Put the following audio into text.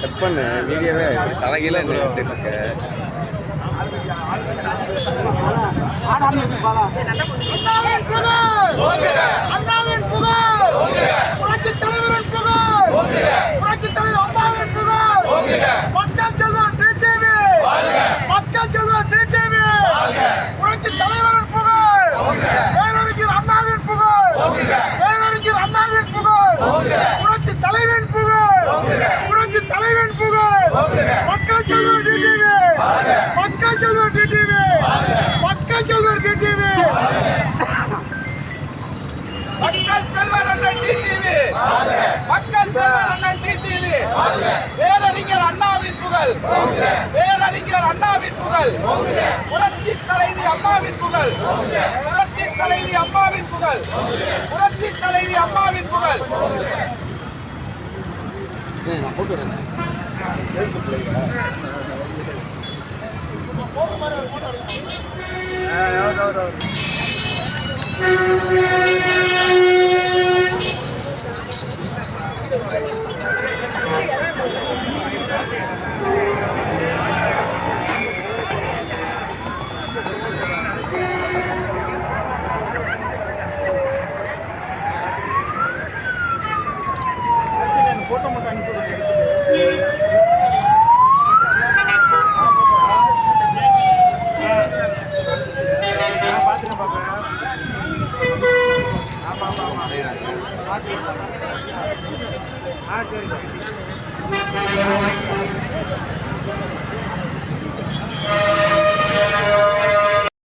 Cut பண்ணு வீடியோவே தலைகீழ எடுத்துட்டு இருக்க. புரட்சித் தலைவரின் புகழ், புரட்சித் தலைவர் அம்மாவின் புகழ், மக்கள் செல்வர் டிடிவி, மக்கள் செல்வர் டிடிவி, புரட்சித் தலைவரின் புகழ், பேரறிஞர் அண்ணாவின் புகழ், பேரறிஞர் அண்ணாவின் புகழ், புரட்சித் தலைவரின் புகழ், புரட்சித் தலைவரின் புகழ், மக்கள் செல்வர் டிடிவி, மக்கள் செல்வர் டிடிவி, மக்கள் செல்வர் டிடிவி, மக்கள் செல்வர் அண்ணன் டிடிவி, மக்கள் செல்வர் அண்ணன் டிடிவி, பேரறிஞர் அண்ணாவின் புகழ், பேரறிஞர் அண்ணாவின் புகழ், புரட்சி தலைவி அம்மாவின் புகழ், புரட்சி தலைவி அம்மாவின் புகழ், புரட்சி தலைவி அம்மாவின் புகழ். போட்டோ மட்டும் சரி.